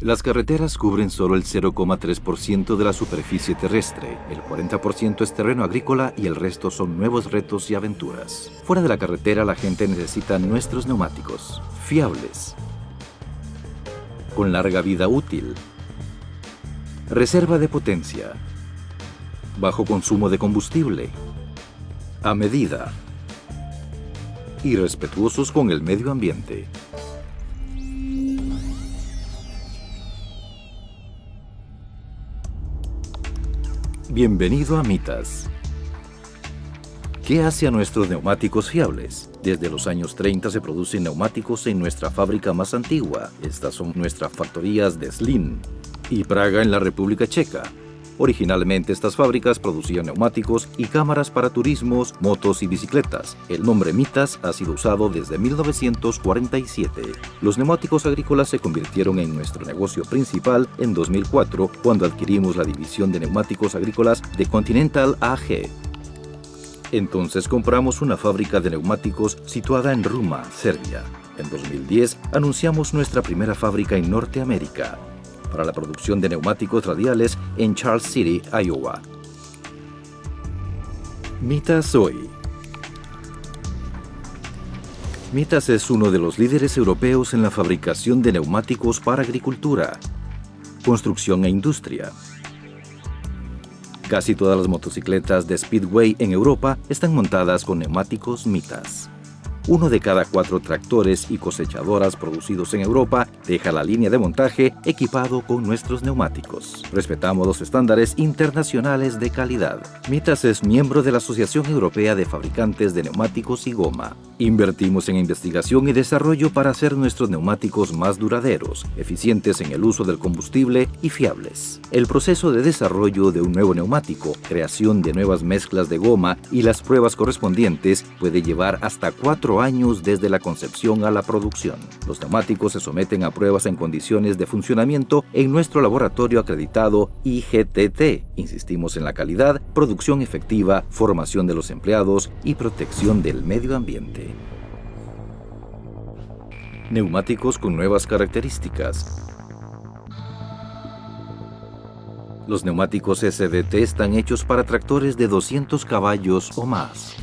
Las carreteras cubren solo el 0,3% de la superficie terrestre, el 40% es terreno agrícola y el resto son nuevos retos y aventuras. Fuera de la carretera la gente necesita nuestros neumáticos, fiables, con larga vida útil, reserva de potencia, bajo consumo de combustible, a medida y respetuosos con el medio ambiente. Bienvenido a Mitas. ¿Qué hace a nuestros neumáticos fiables? Desde los años 30 se producen neumáticos en nuestra fábrica más antigua. Estas son nuestras factorías de Zlín y Praga en la República Checa. Originalmente estas fábricas producían neumáticos y cámaras para turismos, motos y bicicletas. El nombre Mitas ha sido usado desde 1947. Los neumáticos agrícolas se convirtieron en nuestro negocio principal en 2004, cuando adquirimos la división de neumáticos agrícolas de Continental AG. Entonces compramos una fábrica de neumáticos situada en Ruma, Serbia. En 2010 anunciamos nuestra primera fábrica en Norteamérica, para la producción de neumáticos radiales en Charles City, Iowa. Mitas hoy. Mitas es uno de los líderes europeos en la fabricación de neumáticos para agricultura, construcción e industria. Casi todas las motocicletas de Speedway en Europa están montadas con neumáticos Mitas. 1 de cada 4 tractores y cosechadoras producidos en Europa deja la línea de montaje equipado con nuestros neumáticos. Respetamos los estándares internacionales de calidad. Mitas es miembro de la Asociación Europea de Fabricantes de Neumáticos y Goma. Invertimos en investigación y desarrollo para hacer nuestros neumáticos más duraderos, eficientes en el uso del combustible y fiables. El proceso de desarrollo de un nuevo neumático, creación de nuevas mezclas de goma y las pruebas correspondientes puede llevar hasta 4 años desde la concepción a la producción. Los neumáticos se someten a pruebas en condiciones de funcionamiento en nuestro laboratorio acreditado IGTT. Insistimos en la calidad, producción efectiva, formación de los empleados y protección del medio ambiente. Neumáticos con nuevas características. Los neumáticos SDT están hechos para tractores de 200 caballos o más.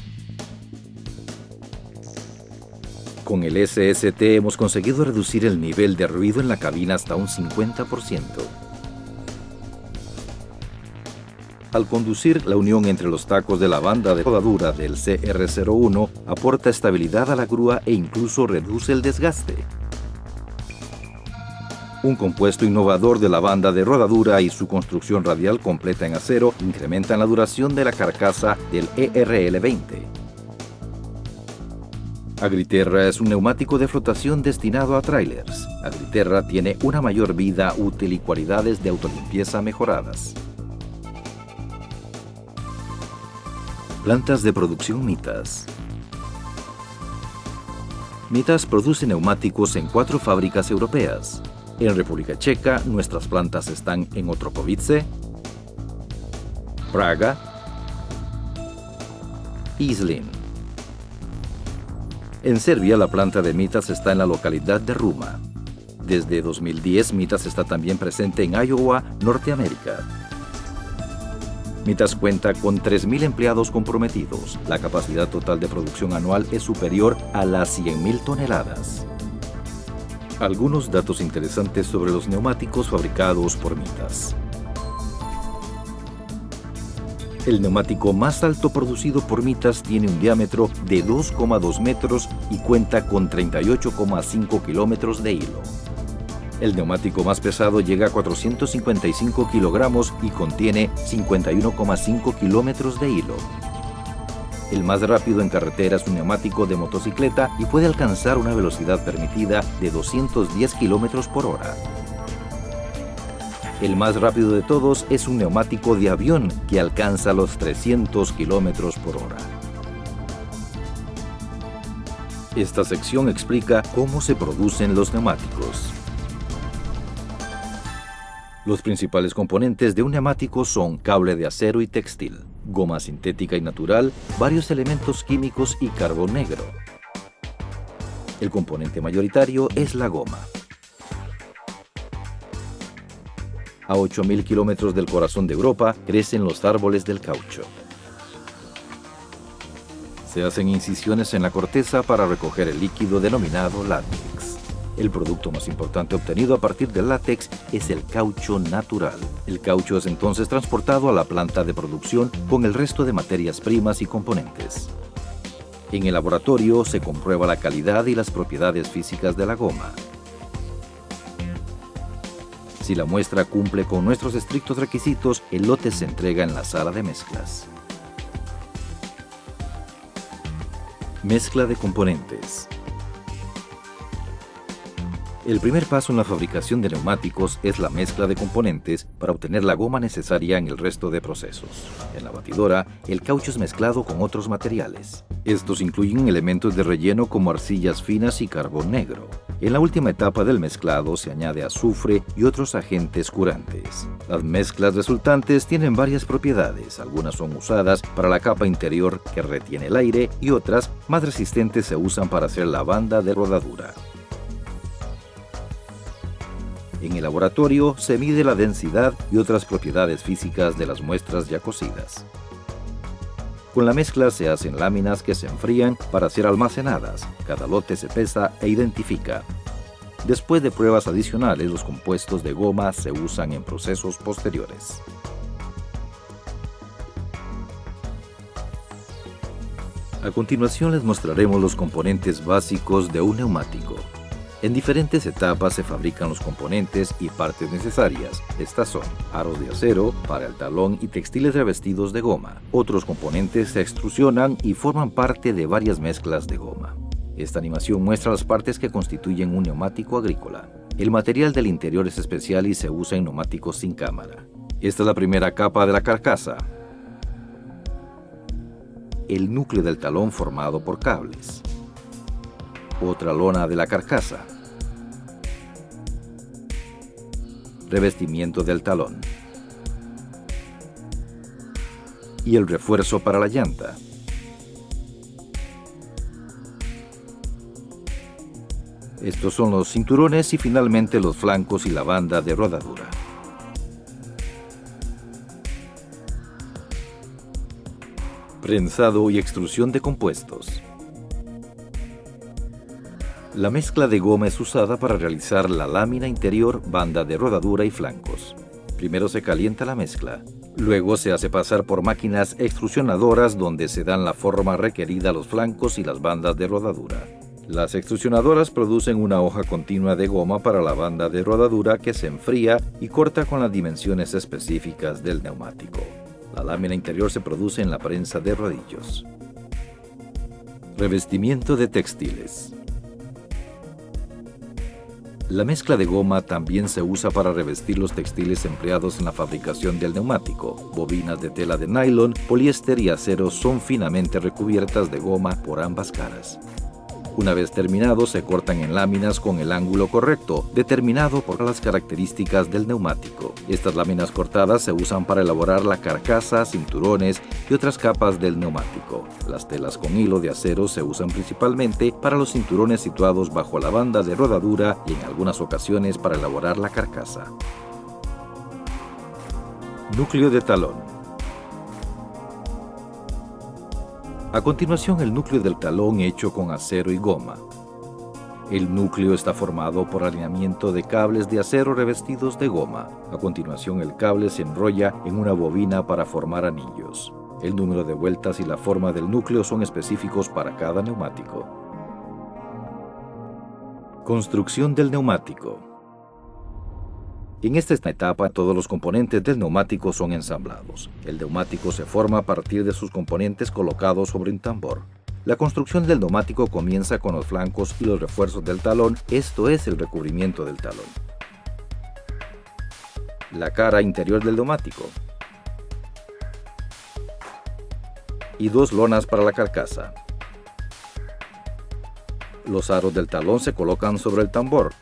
Con el SST hemos conseguido reducir el nivel de ruido en la cabina hasta un 50%. Al conducir, la unión entre los tacos de la banda de rodadura del CR01 aporta estabilidad a la grúa e incluso reduce el desgaste. Un compuesto innovador de la banda de rodadura y su construcción radial completa en acero incrementan la duración de la carcasa del ERL20. Agriterra es un neumático de flotación destinado a trailers. Agriterra tiene una mayor vida útil y cualidades de autolimpieza mejoradas. Plantas de producción Mitas. Mitas produce neumáticos en 4 fábricas europeas. En República Checa, nuestras plantas están en Otrokovice, Praga y Zlín. En Serbia, la planta de Mitas está en la localidad de Ruma. Desde 2010, Mitas está también presente en Iowa, Norteamérica. Mitas cuenta con 3.000 empleados comprometidos. La capacidad total de producción anual es superior a las 100.000 toneladas. Algunos datos interesantes sobre los neumáticos fabricados por Mitas. El neumático más alto producido por Mitas tiene un diámetro de 2,2 metros y cuenta con 38,5 kilómetros de hilo. El neumático más pesado llega a 455 kilogramos y contiene 51,5 kilómetros de hilo. El más rápido en carretera es un neumático de motocicleta y puede alcanzar una velocidad permitida de 210 kilómetros por hora. El más rápido de todos es un neumático de avión que alcanza los 300 kilómetros por hora. Esta sección explica cómo se producen los neumáticos. Los principales componentes de un neumático son cable de acero y textil, goma sintética y natural, varios elementos químicos y carbón negro. El componente mayoritario es la goma. A 8.000 kilómetros del corazón de Europa crecen los árboles del caucho. Se hacen incisiones en la corteza para recoger el líquido denominado látex. El producto más importante obtenido a partir del látex es el caucho natural. El caucho es entonces transportado a la planta de producción con el resto de materias primas y componentes. En el laboratorio se comprueba la calidad y las propiedades físicas de la goma. Si la muestra cumple con nuestros estrictos requisitos, el lote se entrega en la sala de mezclas. Mezcla de componentes. El primer paso en la fabricación de neumáticos es la mezcla de componentes para obtener la goma necesaria en el resto de procesos. En la batidora, el caucho es mezclado con otros materiales. Estos incluyen elementos de relleno como arcillas finas y carbón negro. En la última etapa del mezclado se añade azufre y otros agentes curantes. Las mezclas resultantes tienen varias propiedades. Algunas son usadas para la capa interior que retiene el aire y otras, más resistentes, se usan para hacer la banda de rodadura. En el laboratorio se mide la densidad y otras propiedades físicas de las muestras ya cocidas. Con la mezcla se hacen láminas que se enfrían para ser almacenadas. Cada lote se pesa e identifica. Después de pruebas adicionales, los compuestos de goma se usan en procesos posteriores. A continuación les mostraremos los componentes básicos de un neumático. En diferentes etapas se fabrican los componentes y partes necesarias. Estas son aros de acero para el talón y textiles revestidos de goma. Otros componentes se extrusionan y forman parte de varias mezclas de goma. Esta animación muestra las partes que constituyen un neumático agrícola. El material del interior es especial y se usa en neumáticos sin cámara. Esta es la primera capa de la carcasa. El núcleo del talón formado por cables. Otra lona de la carcasa. Revestimiento del talón. Y el refuerzo para la llanta. Estos son los cinturones y finalmente los flancos y la banda de rodadura. Prensado y extrusión de compuestos. La mezcla de goma es usada para realizar la lámina interior, banda de rodadura y flancos. Primero se calienta la mezcla. Luego se hace pasar por máquinas extrusionadoras donde se dan la forma requerida a los flancos y las bandas de rodadura. Las extrusionadoras producen una hoja continua de goma para la banda de rodadura que se enfría y corta con las dimensiones específicas del neumático. La lámina interior se produce en la prensa de rodillos. Revestimiento de textiles. La mezcla de goma también se usa para revestir los textiles empleados en la fabricación del neumático. Bobinas de tela de nylon, poliéster y acero son finamente recubiertas de goma por ambas caras. Una vez terminado, se cortan en láminas con el ángulo correcto, determinado por las características del neumático. Estas láminas cortadas se usan para elaborar la carcasa, cinturones y otras capas del neumático. Las telas con hilo de acero se usan principalmente para los cinturones situados bajo la banda de rodadura y en algunas ocasiones para elaborar la carcasa. Núcleo de talón. A continuación, el núcleo del talón hecho con acero y goma. El núcleo está formado por alineamiento de cables de acero revestidos de goma. A continuación, el cable se enrolla en una bobina para formar anillos. El número de vueltas y la forma del núcleo son específicos para cada neumático. Construcción del neumático. En esta etapa, todos los componentes del neumático son ensamblados. El neumático se forma a partir de sus componentes colocados sobre un tambor. La construcción del neumático comienza con los flancos y los refuerzos del talón, esto es el recubrimiento del talón. La cara interior del neumático. Y dos lonas para la carcasa. Los aros del talón se colocan sobre el tambor.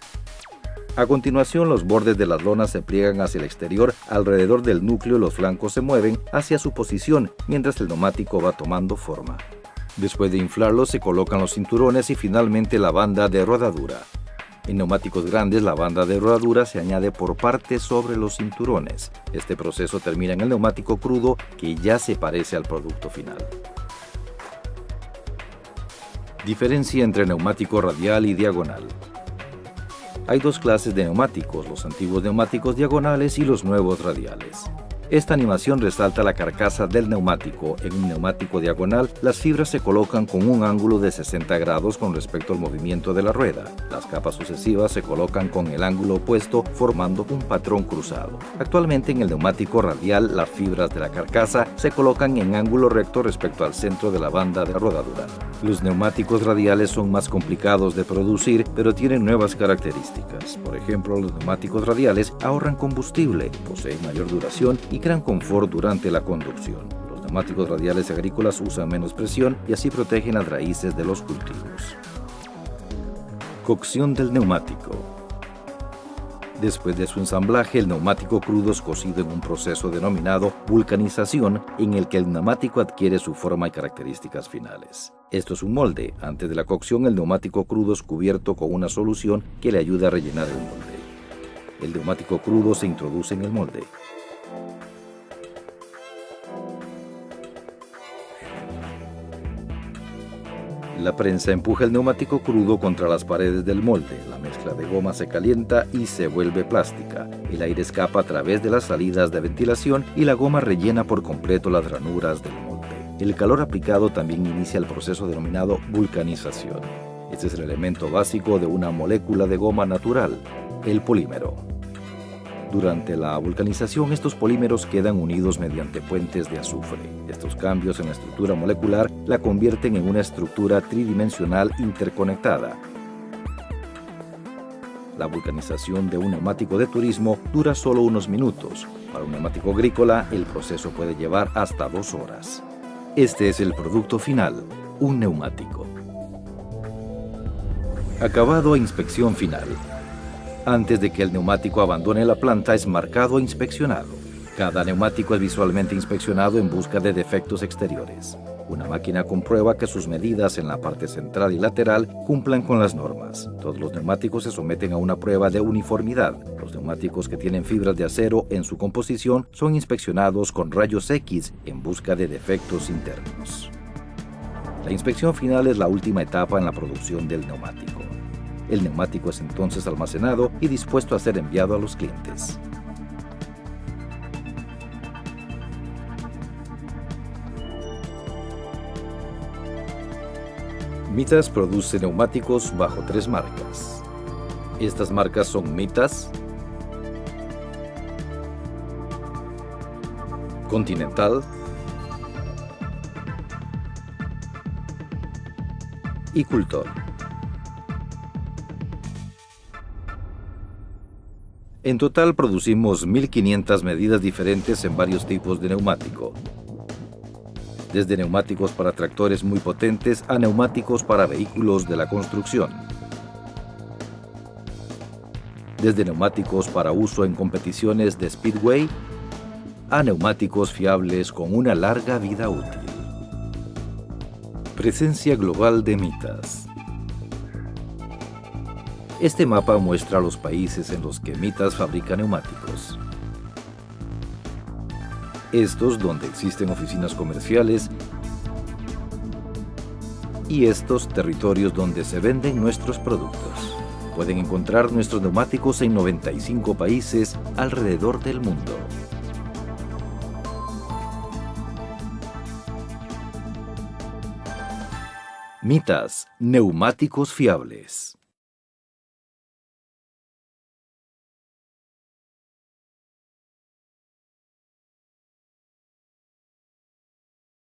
A continuación, los bordes de las lonas se pliegan hacia el exterior, alrededor del núcleo y los flancos se mueven hacia su posición mientras el neumático va tomando forma. Después de inflarlo, se colocan los cinturones y finalmente la banda de rodadura. En neumáticos grandes, la banda de rodadura se añade por partes sobre los cinturones. Este proceso termina en el neumático crudo, que ya se parece al producto final. Diferencia entre neumático radial y diagonal. Hay dos clases de neumáticos, los antiguos neumáticos diagonales y los nuevos radiales. Esta animación resalta la carcasa del neumático. En un neumático diagonal, las fibras se colocan con un ángulo de 60 grados con respecto al movimiento de la rueda. Las capas sucesivas se colocan con el ángulo opuesto, formando un patrón cruzado. Actualmente, en el neumático radial, las fibras de la carcasa se colocan en ángulo recto respecto al centro de la banda de rodadura. Los neumáticos radiales son más complicados de producir, pero tienen nuevas características. Por ejemplo, los neumáticos radiales ahorran combustible, poseen mayor duración y crean confort durante la conducción. Los neumáticos radiales agrícolas usan menos presión y así protegen las raíces de los cultivos. Cocción del neumático. Después de su ensamblaje, el neumático crudo es cocido en un proceso denominado vulcanización, en el que el neumático adquiere su forma y características finales. Esto es un molde. Antes de la cocción, el neumático crudo es cubierto con una solución que le ayuda a rellenar el molde. El neumático crudo se introduce en el molde. La prensa empuja el neumático crudo contra las paredes del molde. La mezcla de goma se calienta y se vuelve plástica. El aire escapa a través de las salidas de ventilación y la goma rellena por completo las ranuras del molde. El calor aplicado también inicia el proceso denominado vulcanización. Este es el elemento básico de una molécula de goma natural, el polímero. Durante la vulcanización, estos polímeros quedan unidos mediante puentes de azufre. Estos cambios en la estructura molecular la convierten en una estructura tridimensional interconectada. La vulcanización de un neumático de turismo dura solo unos minutos. Para un neumático agrícola, el proceso puede llevar hasta 2 horas. Este es el producto final, un neumático. Acabado e inspección final. Antes de que el neumático abandone la planta, es marcado e inspeccionado. Cada neumático es visualmente inspeccionado en busca de defectos exteriores. Una máquina comprueba que sus medidas en la parte central y lateral cumplan con las normas. Todos los neumáticos se someten a una prueba de uniformidad. Los neumáticos que tienen fibras de acero en su composición son inspeccionados con rayos X en busca de defectos internos. La inspección final es la última etapa en la producción del neumático. El neumático es entonces almacenado y dispuesto a ser enviado a los clientes. Mitas produce neumáticos bajo 3 marcas. Estas marcas son Mitas, Continental y Cultor. En total producimos 1.500 medidas diferentes en varios tipos de neumático. Desde neumáticos para tractores muy potentes a neumáticos para vehículos de la construcción. Desde neumáticos para uso en competiciones de speedway a neumáticos fiables con una larga vida útil. Presencia global de Mitas. Este mapa muestra los países en los que Mitas fabrica neumáticos. Estos donde existen oficinas comerciales y estos territorios donde se venden nuestros productos. Pueden encontrar nuestros neumáticos en 95 países alrededor del mundo. Mitas, neumáticos fiables.